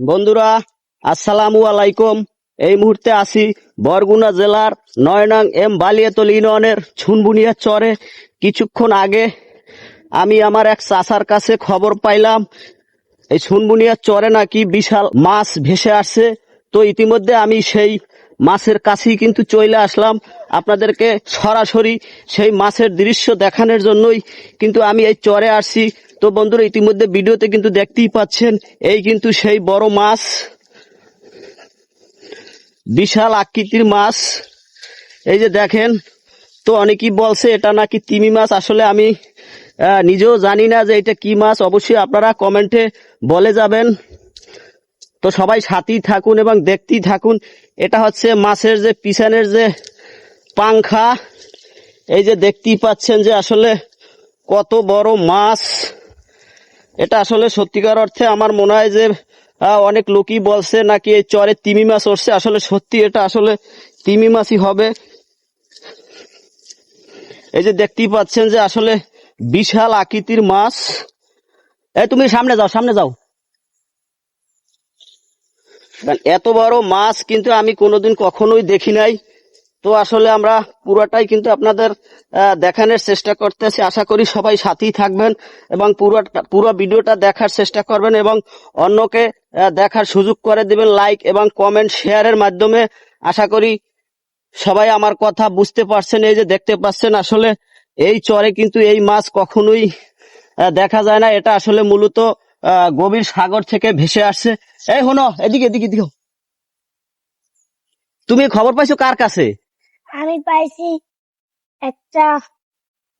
বন্ধুরা, আসসালামু আলাইকুম। এই মুহূর্তে আছি বরগুনা জেলার ৯ নং এম বালিয়াতল ইউনিয়নের ছুনবুনিয়া চরে। কিছুক্ষণ আগে আমি আমার এক চাচার কাছে খবর পাইলাম এই ছুনবুনিয়া চরে নাকি বিশাল মাছ ভেসে আসছে। তো ইতিমধ্যে আমি সেই মাছের কাছেই কিন্তু চলে আসলাম আপনাদেরকে সরাসরি সেই মাছের দৃশ্য দেখানোর জন্যই কিন্তু আমি এই চরে আসছি। তো বন্ধুরা, ইতিমধ্যে ভিডিওতে কিন্তু দেখতেই পাচ্ছেন এই কিন্তু সেই বড় মাছ, বিশাল আকৃতির মাছ। এই যে দেখেন, তো অনেকেই বলছে এটা নাকি তিমি মাছ। আসলে আমি নিজেও জানি না যে এটা কি মাছ। অবশ্যই আপনারা কমেন্টে বলে যাবেন। তো সবাই সাথেই থাকুন এবং দেখতেই থাকুন। এটা হচ্ছে মাছের যে পিছনের যে পাংখা, এই যে দেখতেই পাচ্ছেন যে আসলে কত বড় মাছ। এটা আসলে সত্যিকার অর্থে আমার মনে হয় যে অনেক লোকই বলছে নাকি এই চরে তিমি মাছ উঠছে। আসলে সত্যি এটা আসলে তিমি মাছই হবে। এই যে দেখতেই পাচ্ছেন যে আসলে বিশাল আকৃতির মাছ। তুমি সামনে যাও, সামনে যাও। এত বড় মাছ কিন্তু আমি কোনোদিন কখনোই দেখি নাই। তো আসলে আমরা পুরোটাই কিন্তু আপনাদের দেখানোর চেষ্টা করতেছি। আশা করি সবাই সাথেই থাকবেন এবং পুরো ভিডিওটা দেখার চেষ্টা করবেন এবং অন্যকে দেখার সুযোগ করে দিবেন লাইক এবং কমেন্ট শেয়ারের মাধ্যমে। আশা করি সবাই আমার কথা বুঝতে পারছেন। এই যে দেখতে পাচ্ছেন আসলে এই চরে কিন্তু এই মাছ কখনোই দেখা যায় না। এটা আসলে মূলত গভীর সাগর থেকে ভেসে আসছে। এই হনো, এদিকে এদিকে এদিকে। তুমি খবর পাইছো কার কাছে? আমি পাইছি একটা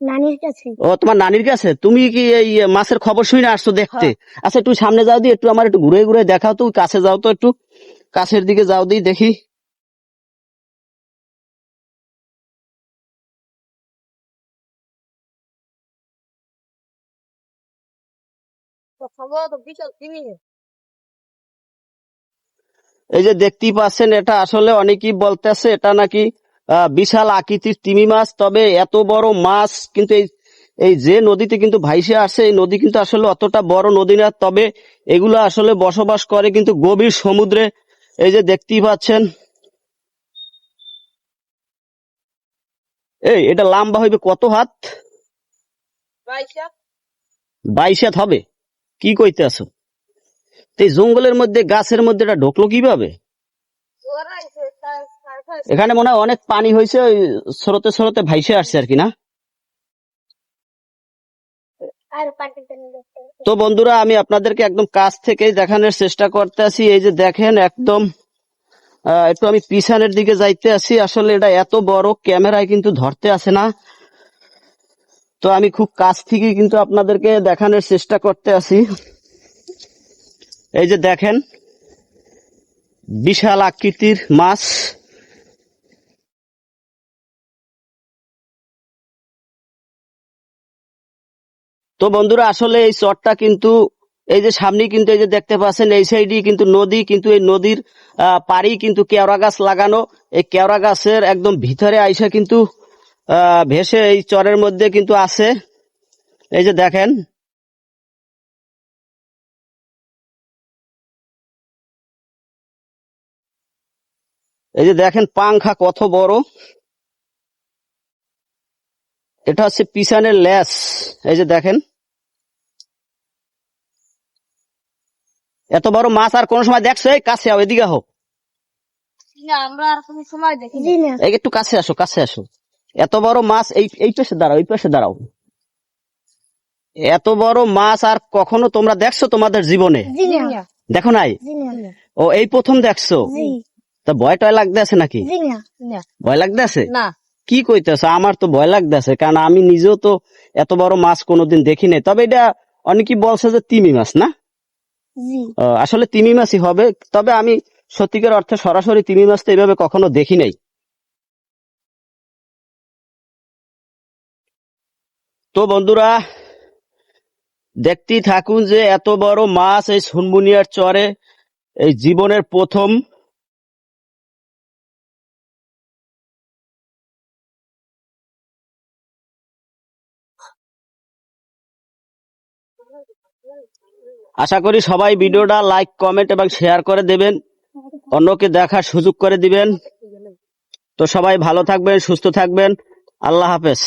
নানির কাছে। ও, তোমার নানির কাছে। তুমি কি এই মাছের খবর শুনে আসছো দেখতে? আচ্ছা, একটু সামনে যাও দি, একটু আমার একটু ঘুরে ঘুরে দেখাও তো। কাছে যাও তো, একটু কাছের দিকে যাও দি দেখি। এই যে দেখতেই পাচ্ছেন, এটা আসলে অনেকেই বলতেছে এটা নাকি বিশাল আকৃতির তিমি মাছ। তবে এত বড় মাছ কিন্তু এই এই যে নদীতে কিন্তু ভাইসে আসে, এই নদী কিন্তু আসলে অতটা বড় নদী না। তবে এগুলো আসলে বসবাস করে কিন্তু গভীর সমুদ্রে। এই যে দেখতেই পাচ্ছেন, এই এটা লম্বা হইবে কত হাত? 22 হাত হবে। কি কইতে আছো? এই জঙ্গলের মধ্যে গাছের মধ্যে এটা ঢুকলো কিভাবে? এখানে মনে হয় অনেক পানি হয়েছে, ওই স্রোতে স্রোতে ভাইসে আসছে আর কি, না? তো বন্ধুরা, আমি আপনাদেরকে একদম কাছ থেকে দেখানোর চেষ্টা করতে আছি। এই যে দেখেন একদম একটু আমি পিছনের দিকে যাইতে আছি। আসলে এটা এত বড়, ক্যামেরায় কিন্তু ধরতে আসে না। তো আমি খুব কাছ থেকে কিন্তু আপনাদেরকে দেখানোর চেষ্টা করতে আছি। এই যে দেখেন, বিশাল আকৃতির মাছ। তো বন্ধুরা, আসলে এই চরটা কিন্তু এই যে সামনে কিন্তু এই যে দেখতে পাচ্ছেন এই সাইডে কিন্তু নদী, কিন্তু এই নদীর পাড়ি কিন্তু কেওড়া গাছ লাগানো। এই কেওড়া গাছের একদম ভিতরে আইসা কিন্তু ভেসে এই চরের মধ্যে কিন্তু আছে। এই যে দেখেন, এই যে দেখেন পাংখা কত বড়। এটা হচ্ছে পিছনের ল্যাস। এই যে দেখেন, এত বড় মাছ আর কোন সময় দেখছো? এই কাছে আও, এদিকে হোক, একটু কাছে আসো, কাছে আসো। এত বড় মাছ, এই পাশে দাঁড়াও, এই পাশে দাঁড়াও। এত বড় মাছ আর কখনো তোমরা দেখছো তোমাদের জীবনে? দেখো নাই? ও, এই প্রথম দেখছো? তা ভয় টয় লাগতে আছে নাকি? ভয় লাগতে আছে? কি কইতেছ? আমার তো ভয় লাগতে আছে, কারণ আমি নিজেও তো এত বড় মাছ কোনোদিন দেখি নাই। তবে এটা অনেকেই বলছে যে তিমি মাছ, না? আসলে তিমি মাছই হবে। তবে আমি সত্যিকার অর্থে সরাসরি তিমি মাছ তো এইভাবে কখনো দেখি নাই। তো বন্ধুরা, দেখতেই থাকুন যে এত বড় মাছ এই সুনবুনিয়ার চরে এই জীবনের প্রথম। আশা করি সবাই ভিডিওটা লাইক কমেন্ট এবং শেয়ার করে দেবেন, অন্যকে দেখার সুযোগ করে দিবেন। তো সবাই ভালো থাকবেন, সুস্থ থাকবেন। আল্লাহ হাফেজ।